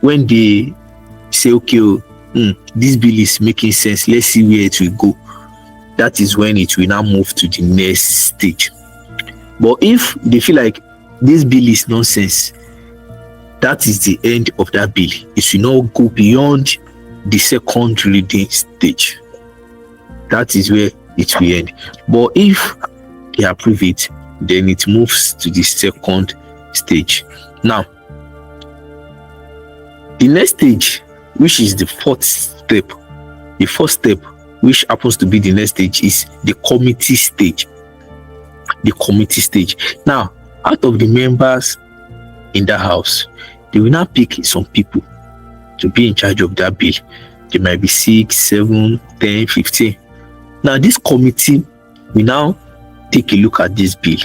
when they say, okay, this bill is making sense, let's see where it will go, that is when it will now move to the next stage. But if they feel like this bill is nonsense, that is the end of that bill. It will not go beyond the second reading stage. That is where it will end. But if they approve it, then it moves to the second stage. Now, the next stage, which is the fourth step, which happens to be the next stage, is the committee stage. The committee stage. Now, out of the members in the house, they will now pick some people to be in charge of that bill. There might be 6, 7, 10, 15. Now, this committee will now take a look at this bill,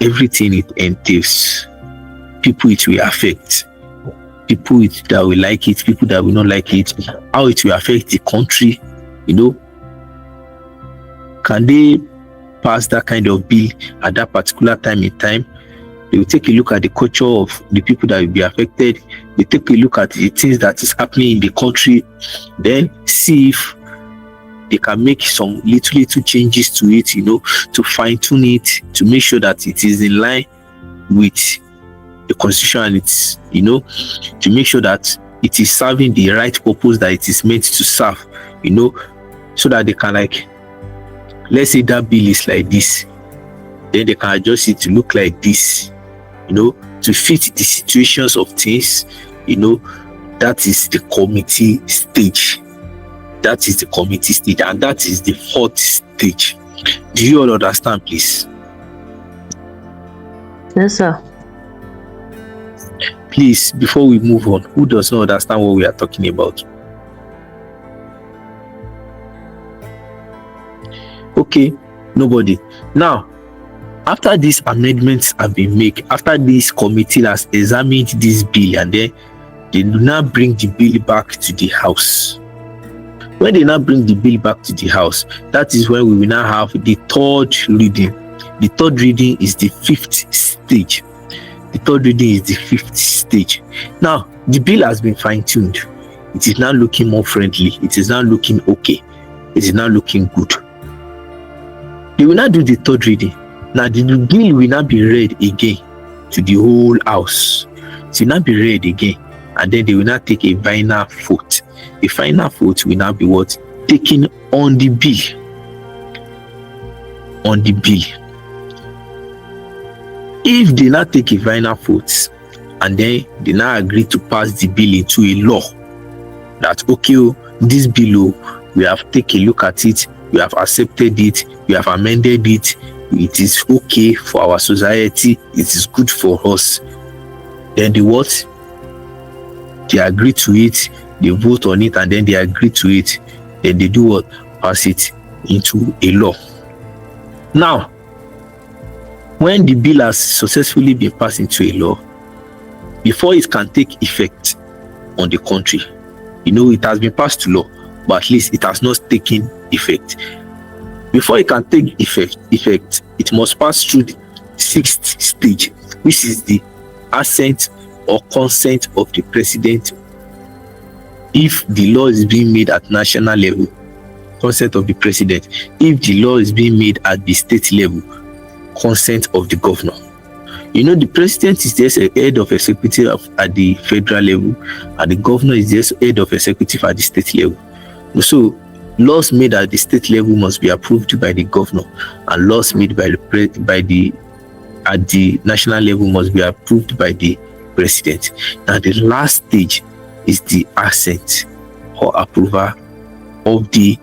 everything it entails, people it will affect, people that will like it, people that will not like it, how it will affect the country. Can they pass that kind of bill at that particular time in time? They will take a look at the culture of the people that will be affected. They take a look at the things that is happening in the country, then see if they can make some little changes to it, to fine-tune it, to make sure that it is in line with the constitution, and it's, to make sure that it is serving the right purpose that it is meant to serve, so that they can, let's say that bill is like this, then they can adjust it to look like this, to fit the situations of things. That is the committee stage. That is the committee stage, and that is the fourth stage. Do you all understand, please? Yes, sir. Please, before we move on, who does not understand what we are talking about? Okay, nobody. Now, after these amendments have been made, after this committee has examined this bill, and then they do not bring the bill back to the house. When they now bring the bill back to the house, that is when we will now have the third reading. The third reading is the fifth stage. The third reading is the fifth stage. Now, the bill has been fine-tuned. It is now looking more friendly. It is now looking okay. It is now looking good. They will now do the third reading. Now, the bill will now be read again to the whole house. It will now be read again, and then they will now take a final vote. The final vote will now be what? Taken on the bill. On the bill. If they now take a final vote, and then they now agree to pass the bill into a law, that okay, this bill, we have taken a look at it, we have accepted it, we have amended it, it is okay for our society, it is good for us. Then they what? They agree to it, they vote on it, and then they agree to it. Then they do what? Pass it into a law. Now, when the bill has successfully been passed into a law, before it can take effect on the country, it has been passed to law, but at least it has not taken effect. Before it can take effect, it must pass through the sixth stage, which is the assent or consent of the president. If the law is being made at national level, consent of the president. If the law is being made at the state level, consent of the governor. The president is just a head of executive at the federal level, and the governor is just head of executive at the state level. So laws made at the state level must be approved by the governor, and laws made at the national level must be approved by the president. Now, the last stage is the assent or approval of the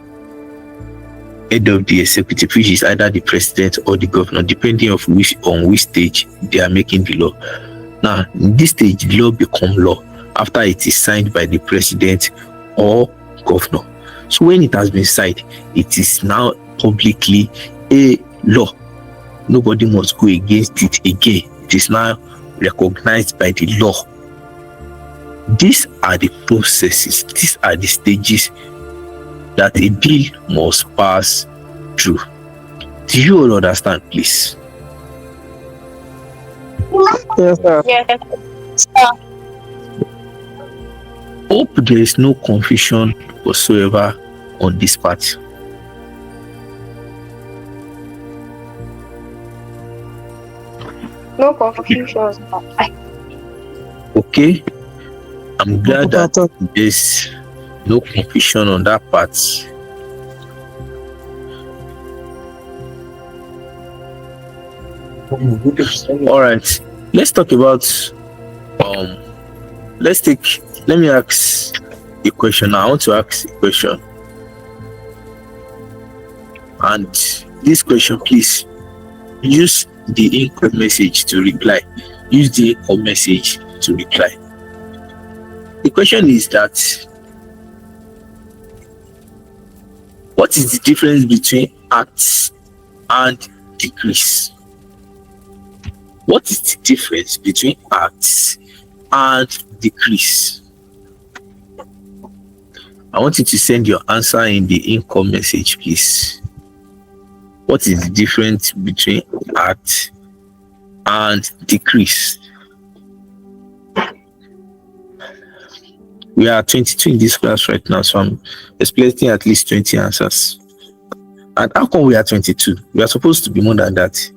head of the executive, which is either the president or the governor, depending on which stage they are making the law. Now, in this stage, the law becomes law after it is signed by the president or governor. So when it has been signed, it is now publicly a law. Nobody must go against it again. It is now recognized by the law. These are the processes, these are the stages that a bill must pass through. Do you all understand, please? Yes, sir. Yes. Hope there is no confusion whatsoever on this part. No confusion. Okay, I'm glad that there's no confusion on that part. All right, let's talk about let me ask a question. I want to ask a question, and this question, please use the income message to reply. Use the income message to reply. The question is that what is the difference between acts and decrees? What is the difference between acts and decrees? I want you to send your answer in the income message, please. What is the difference between acts and decrees? We are 22 in this class right now, so I'm expecting at least 20 answers. And how come we are 22? We are supposed to be more than that.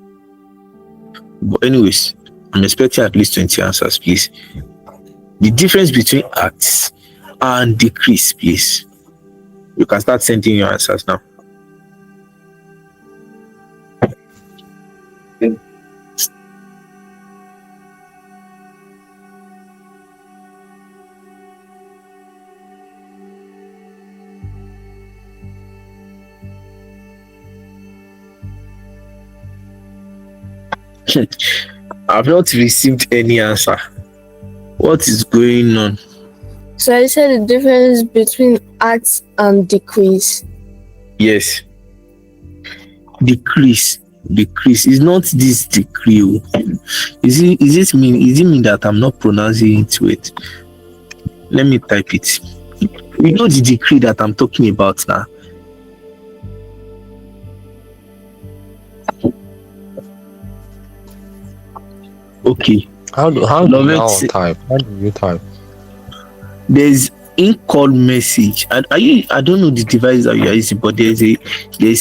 But anyways, I'm expecting at least 20 answers, please. The difference between acts and decrees, please. You can start sending your answers now. I've not received any answer. What is going on? So I said the difference between acts and decrees. Yes. Decrease is not this decree. Is it mean that I'm not pronouncing it with? Let me type it. We know the decree that I'm talking about now. Okay. How do you type? How do you type? There's in-call message, and I don't know the device that you are using, but there's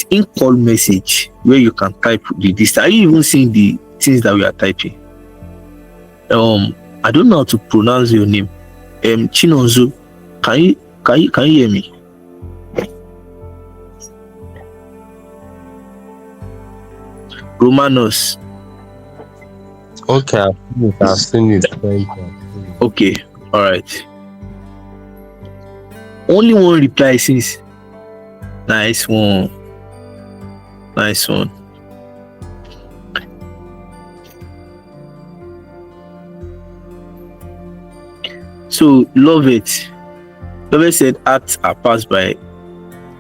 in-call message where you can type the distance. Are you even seeing the things that we are typing? I don't know how to pronounce your name. Chinonzo, can you hear me? Romanos. Okay, I've seen it. Okay, all right. Only one reply since. Nice one. So love it said acts are passed by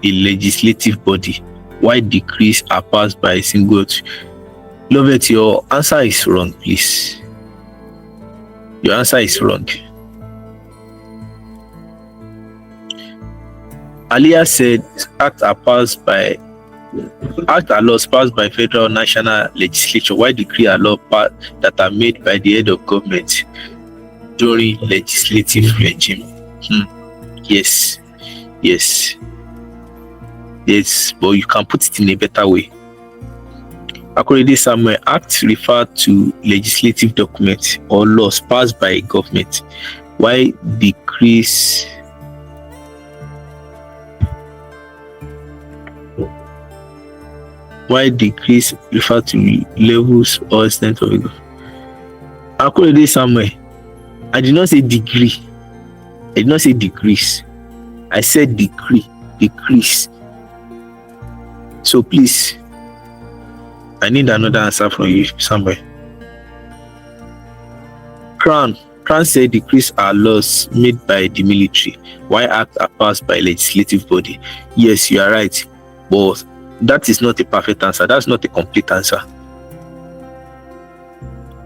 a legislative body, while decrees are passed by a single. Love it, your answer is wrong, please. Your answer is wrong. Aliyah said acts are laws passed by federal national legislature, while decree are laws that are made by the head of government during legislative regime. Yes, but you can put it in a better way. According to Samuel, acts refer to legislative documents or laws passed by a government, while decrees refer to levels or extent of a government. According to Samuel, I did not say degree. I did not say decrease. I said decrease. So please, I need another answer from you somewhere. Crown said decrees are laws made by the military, while acts are passed by legislative body. Yes, you are right, but that is not a perfect answer. That's not a complete answer.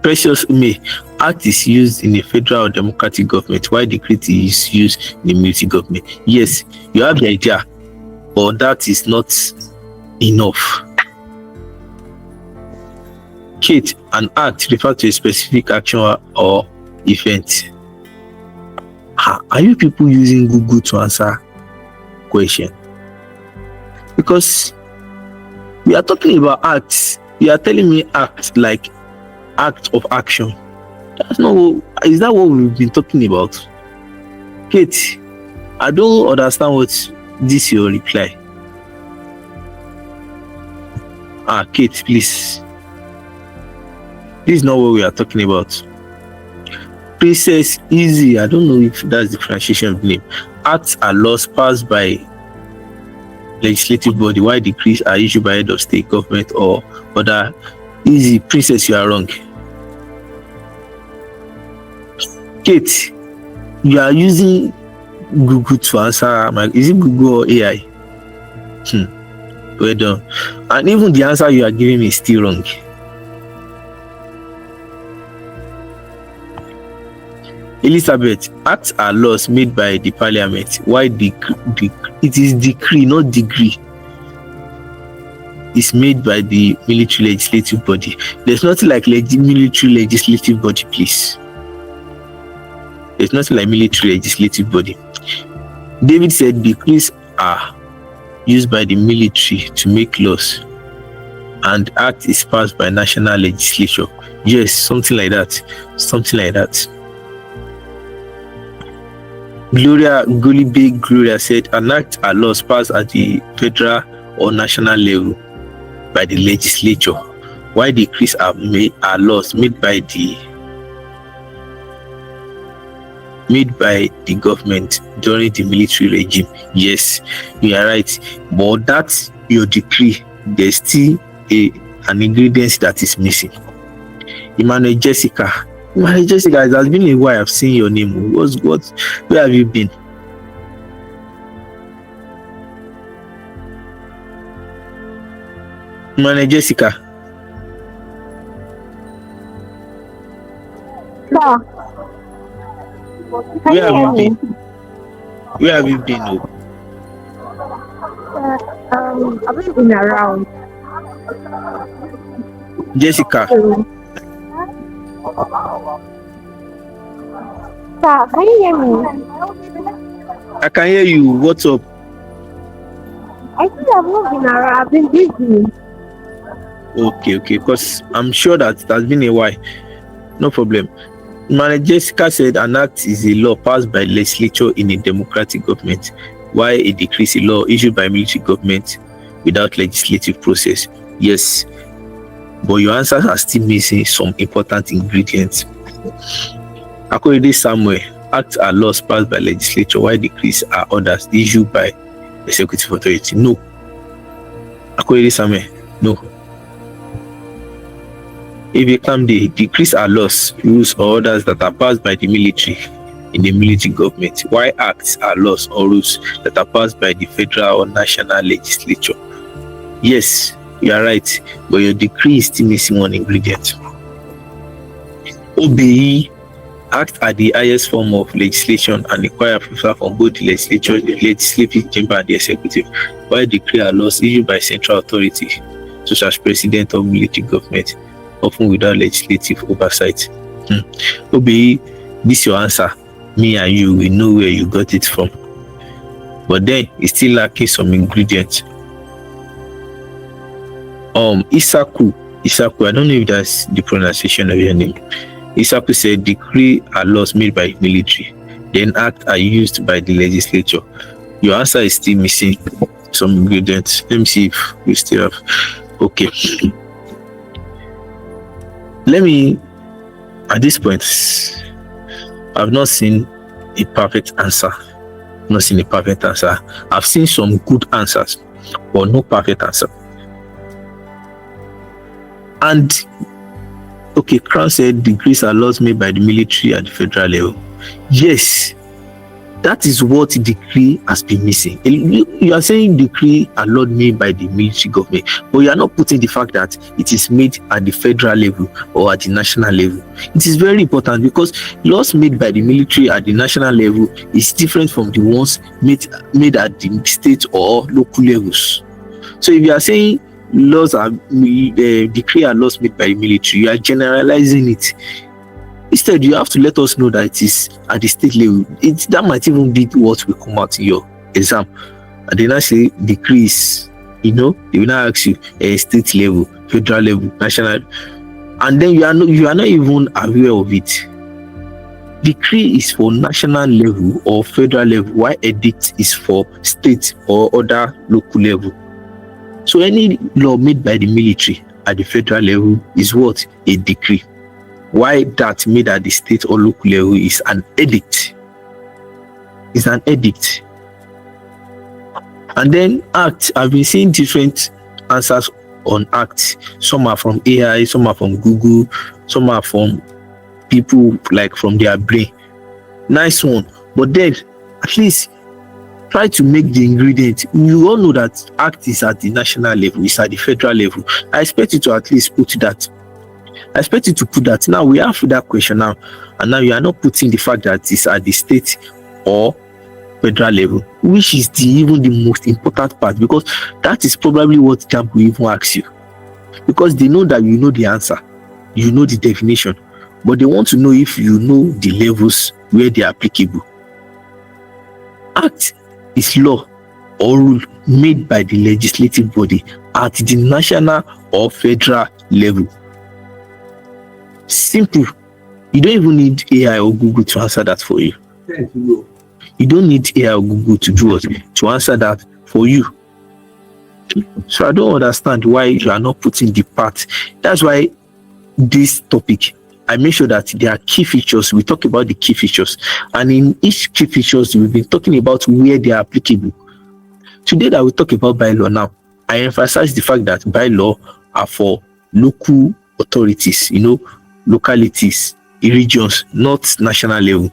Precious Ume, act is used in a federal or democratic government, while decree is used in the military government. Yes, you have the idea, but that is not enough. Kate, an act refers to a specific action or event. Are you people using Google to answer question? Because we are talking about acts. You are telling me act like act of action. That's not. Is that what we've been talking about? Kate, I don't understand what this your reply. Kate, please. This is not what we are talking about. Princess Easy, I don't know if that's the pronunciation of the name. Acts are laws passed by legislative body, while decrees are issued by head of state government or other. Easy, Princess, you are wrong. Kate, you are using Google to answer. Is it Google or AI? Well done. And even the answer you are giving me is still wrong. Elizabeth, acts are laws made by the parliament. Why it is decree, not degree. It's made by the military legislative body. There's nothing like military legislative body, please. There's nothing like military legislative body. David said decrees are used by the military to make laws, and act is passed by national legislature. Yes, something like that. Something like that. Gloria said an act are laws passed at the federal or national level by the legislature, while decrees are laws made by the government during the military regime. Yes, you are right. But that's your decree. There's still an ingredient that is missing. Emmanuel Jessica, it has been a while I've seen your name. Where have you been? Emmanuel Jessica. No. Where have you been? Where have you been? I've been around. Jessica. Sir, can you hear me? I can hear you. What's up? I think I've not been around. I've been busy. Okay. Because I'm sure that it has been a while. No problem. Manager Jessica said an act is a law passed by legislature in a democratic government, while a decree is a law issued by military government without legislative process. Yes, but your answers are still missing some important ingredients. According to Samuel, acts are laws passed by legislature, while decrees are orders issued by executive authority. No. According to Samuel, no. If you come the decrees are laws, rules or orders that are passed by the military in the military government, while acts are laws or rules that are passed by the federal or national legislature. Yes, you are right, but your decree is still missing one ingredient. OBE, acts are the highest form of legislation and require approval from both the legislature, the legislative chamber, and the executive, while decree are laws issued by central authority, such as president or military government, often without legislative oversight. OBE, this your answer. Me and you, we know where you got it from. But then it's still lacking some ingredients. Isaku, I don't know if that's the pronunciation of your name. Isaku said decree are laws made by military, then act are used by the legislature. Your answer is still missing some ingredients. Let me see if we still have. Okay. Let me, at this point, I've not seen a perfect answer. I've seen some good answers, but no perfect answer. And okay, Crown said decrees are laws made by the military at the federal level. Yes, that is what decree has been missing. You are saying decree are laws made by the military government, but you are not putting the fact that it is made at the federal level or at the national level. It is very important because laws made by the military at the national level is different from the ones made at the state or local levels. So if you are saying decree are laws made by the military, you are generalizing it. Instead, you have to let us know that it is at the state level. That might even be what will come out in your exam. And then I say decrease, they will not ask you state level, federal level, national, and then you are not even aware of it. Decree is for national level or federal level, while edict is for state or other local level. So any law made by the military at the federal level is what? A decree. Why that made at the state or local level is an edict. It's an edict. And then act, I've been seeing different answers on act. Some are from AI, some are from Google, some are from people like from their brain. Nice one. But then at least try to make the ingredient. You all know that act is at the national level, it's at the federal level. I expect you to at least put that. I expect you to put that. Now we have that question now, and now you are not putting the fact that it's at the state or federal level, which is even the most important part, because that is probably what JAMB will even ask you, because they know that you know the answer, you know the definition, but they want to know if you know the levels where they are applicable. Act is law or rule made by the legislative body at the national or federal level. Simple. You don't even need AI or Google to answer that for you. You don't need AI or Google to do what? To answer that for you. So I don't understand why you are not putting the part. That's why this topic, I make sure that there are key features. We talk about the key features, and in each key features we've been talking about where they are applicable. Today that we talk about bylaw now, I emphasize the fact that bylaw are for local authorities, localities, regions, not national level.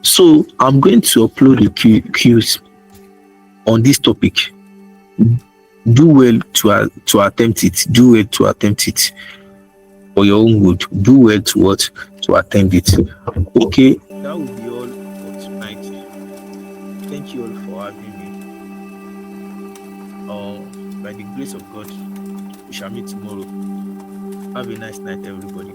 So I'm going to upload the cues on this topic. Do well to attempt it. Do well to attempt it for your own good. Do well to attempt it. Okay, that will be all for tonight. Thank you all for having me. By the grace of God, we shall meet tomorrow. Have a nice night, everybody.